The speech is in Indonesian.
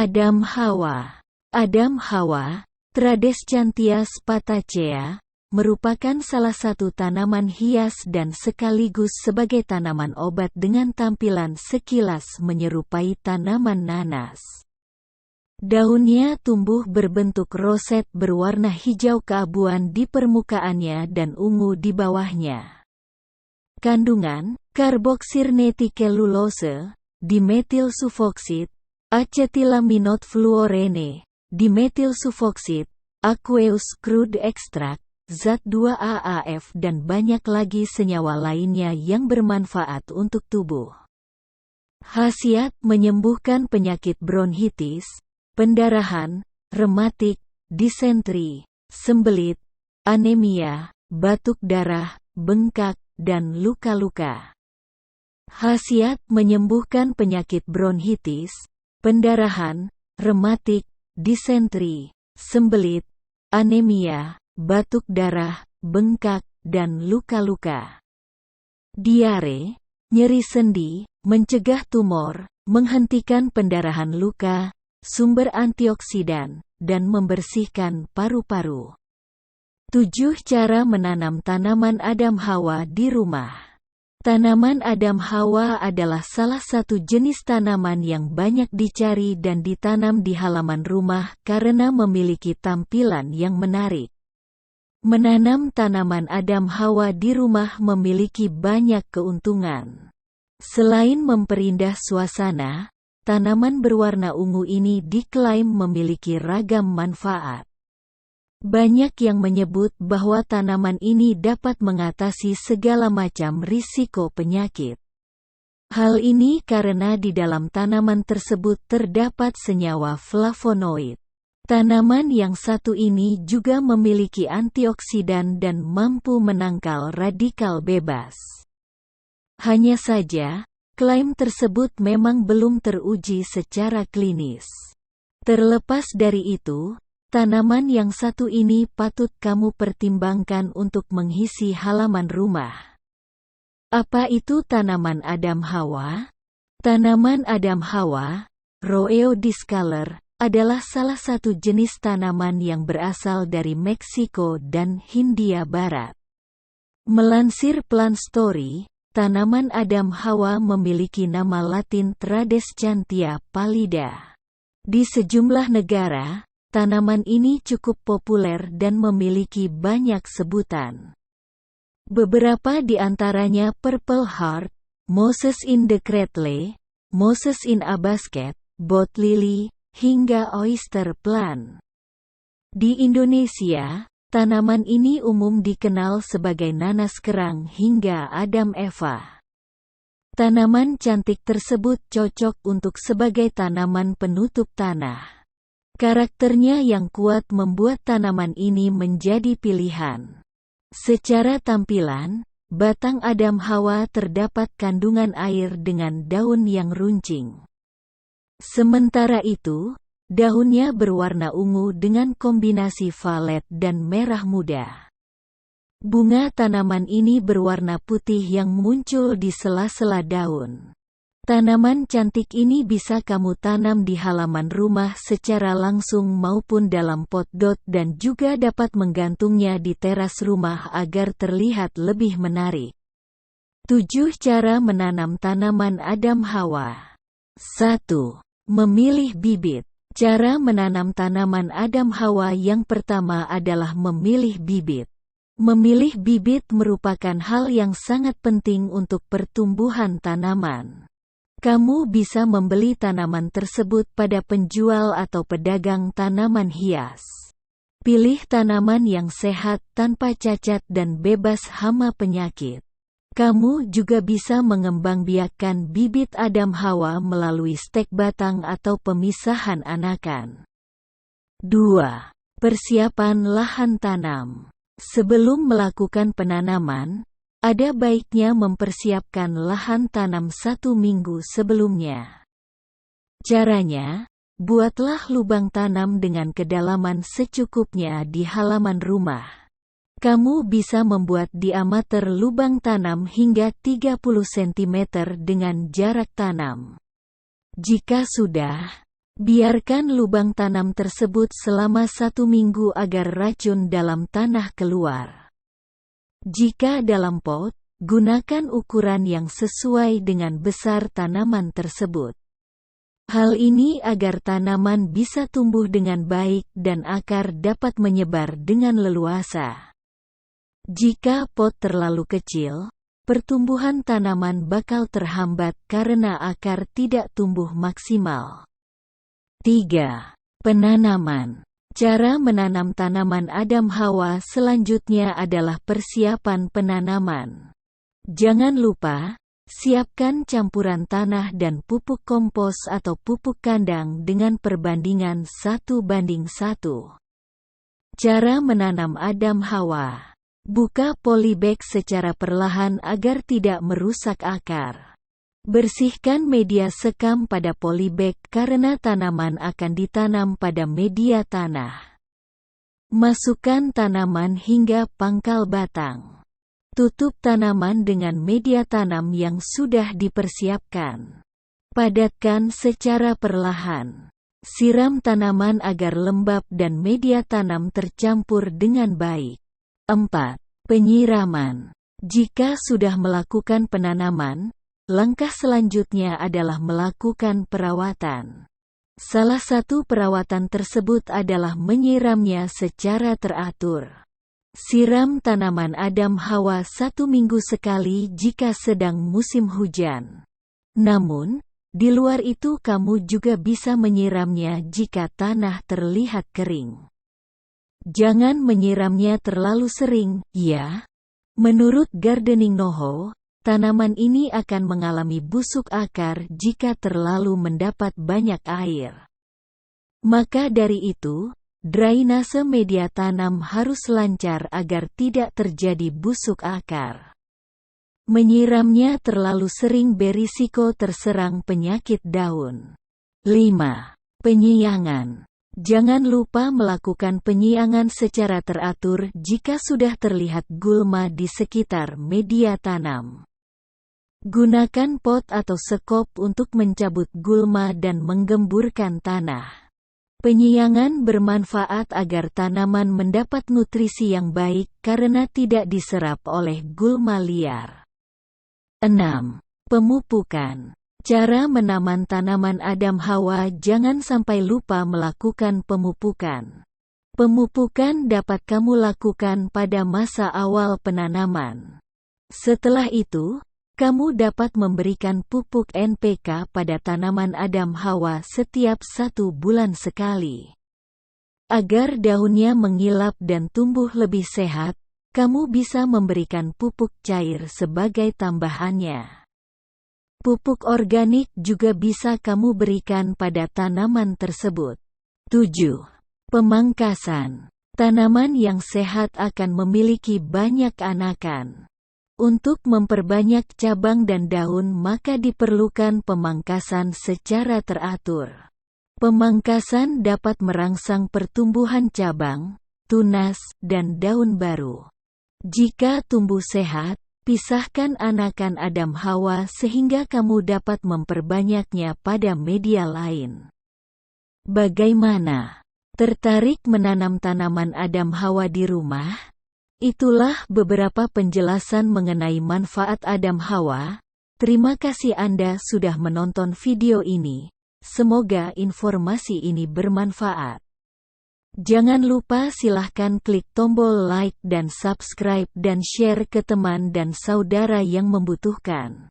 Adam Hawa. Adam Hawa, Tradescantia spatacea, merupakan salah satu tanaman hias dan sekaligus sebagai tanaman obat dengan tampilan sekilas menyerupai tanaman nanas. Daunnya tumbuh berbentuk roset berwarna hijau keabuan di permukaannya dan ungu di bawahnya. Kandungan karboksirnetikellulose, dimetilsufoksid, acetilaminot fluorene, dimetilsufoksid, aqueous crude extract, zat 2-AAF dan banyak lagi senyawa lainnya yang bermanfaat untuk tubuh. Khasiat menyembuhkan penyakit bronkitis, pendarahan, rematik, disentri, sembelit, anemia, batuk darah, bengkak, dan luka-luka. Khasiat menyembuhkan penyakit bronkitis, pendarahan, rematik, disentri, sembelit, anemia, batuk darah, bengkak, dan luka-luka. Diare, nyeri sendi, mencegah tumor, menghentikan pendarahan luka, sumber antioksidan, dan membersihkan paru-paru. 7 cara menanam tanaman Adam Hawa di rumah. Tanaman Adam Hawa adalah salah satu jenis tanaman yang banyak dicari dan ditanam di halaman rumah karena memiliki tampilan yang menarik. Menanam tanaman Adam Hawa di rumah memiliki banyak keuntungan. Selain memperindah suasana, tanaman berwarna ungu ini diklaim memiliki ragam manfaat. Banyak yang menyebut bahwa tanaman ini dapat mengatasi segala macam risiko penyakit. Hal ini karena di dalam tanaman tersebut terdapat senyawa flavonoid. Tanaman yang satu ini juga memiliki antioksidan dan mampu menangkal radikal bebas. Hanya saja, klaim tersebut memang belum teruji secara klinis. Terlepas dari itu, tanaman yang satu ini patut kamu pertimbangkan untuk mengisi halaman rumah. Apa itu tanaman Adam Hawa? Tanaman Adam Hawa, Roeo discolor, adalah salah satu jenis tanaman yang berasal dari Meksiko dan Hindia Barat. Melansir Plant Story, tanaman Adam Hawa memiliki nama Latin Tradescantia pallida. Di sejumlah negara, tanaman ini cukup populer dan memiliki banyak sebutan. Beberapa di antaranya Purple Heart, Moses in the Cradle, Moses in a Basket, Bot Lily, hingga Oyster Plant. Di Indonesia, tanaman ini umum dikenal sebagai nanas kerang hingga Adam Eva. Tanaman cantik tersebut cocok untuk sebagai tanaman penutup tanah. Karakternya yang kuat membuat tanaman ini menjadi pilihan. Secara tampilan, batang Adam Hawa terdapat kandungan air dengan daun yang runcing. Sementara itu, daunnya berwarna ungu dengan kombinasi violet dan merah muda. Bunga tanaman ini berwarna putih yang muncul di sela-sela daun. Tanaman cantik ini bisa kamu tanam di halaman rumah secara langsung maupun dalam pot dan juga dapat menggantungnya di teras rumah agar terlihat lebih menarik. 7 cara menanam tanaman Adam Hawa. 1. Memilih bibit. Cara menanam tanaman Adam Hawa yang pertama adalah memilih bibit. Memilih bibit merupakan hal yang sangat penting untuk pertumbuhan tanaman. Kamu bisa membeli tanaman tersebut pada penjual atau pedagang tanaman hias. Pilih tanaman yang sehat tanpa cacat dan bebas hama penyakit. Kamu juga bisa mengembangbiakkan bibit Adam Hawa melalui stek batang atau pemisahan anakan. 2. Persiapan lahan tanam. Sebelum melakukan penanaman, ada baiknya mempersiapkan lahan tanam 1 minggu sebelumnya. Caranya, buatlah lubang tanam dengan kedalaman secukupnya di halaman rumah. Kamu bisa membuat diameter lubang tanam hingga 30 cm dengan jarak tanam. Jika sudah, Biarkan lubang tanam tersebut selama 1 minggu agar racun dalam tanah keluar. Jika dalam pot, gunakan ukuran yang sesuai dengan besar tanaman tersebut. Hal ini agar tanaman bisa tumbuh dengan baik dan akar dapat menyebar dengan leluasa. Jika pot terlalu kecil, pertumbuhan tanaman bakal terhambat karena akar tidak tumbuh maksimal. 3. Penanaman. Cara menanam tanaman Adam Hawa selanjutnya adalah persiapan penanaman. Jangan lupa, siapkan campuran tanah dan pupuk kompos atau pupuk kandang dengan perbandingan 1:1. Cara menanam Adam Hawa. Buka polybag secara perlahan agar tidak merusak akar. Bersihkan media sekam pada polybag karena tanaman akan ditanam pada media tanah. Masukkan tanaman hingga pangkal batang. Tutup tanaman dengan media tanam yang sudah dipersiapkan. Padatkan secara perlahan. Siram tanaman agar lembab dan media tanam tercampur dengan baik. 4. Penyiraman. Jika sudah melakukan penanaman, langkah selanjutnya adalah melakukan perawatan. Salah satu perawatan tersebut adalah menyiramnya secara teratur. Siram tanaman Adam Hawa 1 minggu sekali jika sedang musim hujan. Namun, di luar itu kamu juga bisa menyiramnya jika tanah terlihat kering. Jangan menyiramnya terlalu sering, ya. Menurut Gardening Know-how, tanaman ini akan mengalami busuk akar jika terlalu mendapat banyak air. Maka dari itu, drainase media tanam harus lancar agar tidak terjadi busuk akar. Menyiramnya terlalu sering berisiko terserang penyakit daun. 5. Penyiangan. Jangan lupa melakukan penyiangan secara teratur jika sudah terlihat gulma di sekitar media tanam. Gunakan pot atau sekop untuk mencabut gulma dan menggemburkan tanah. Penyiangan bermanfaat agar tanaman mendapat nutrisi yang baik karena tidak diserap oleh gulma liar. 6. Pemupukan. Cara menanam tanaman Adam Hawa. Jangan sampai lupa melakukan pemupukan. Pemupukan dapat kamu lakukan pada masa awal penanaman. Setelah itu, kamu dapat memberikan pupuk NPK pada tanaman Adam Hawa setiap 1 bulan sekali. Agar daunnya mengilap dan tumbuh lebih sehat, kamu bisa memberikan pupuk cair sebagai tambahannya. Pupuk organik juga bisa kamu berikan pada tanaman tersebut. 7. Pemangkasan. Tanaman yang sehat akan memiliki banyak anakan. Untuk memperbanyak cabang dan daun maka diperlukan pemangkasan secara teratur. Pemangkasan dapat merangsang pertumbuhan cabang, tunas, dan daun baru. Jika tumbuh sehat, pisahkan anakan Adam Hawa sehingga kamu dapat memperbanyaknya pada media lain. Bagaimana? Tertarik menanam tanaman Adam Hawa di rumah? Itulah beberapa penjelasan mengenai manfaat Adam Hawa. Terima kasih Anda sudah menonton video ini. Semoga informasi ini bermanfaat. Jangan lupa silahkan klik tombol like dan subscribe dan share ke teman dan saudara yang membutuhkan.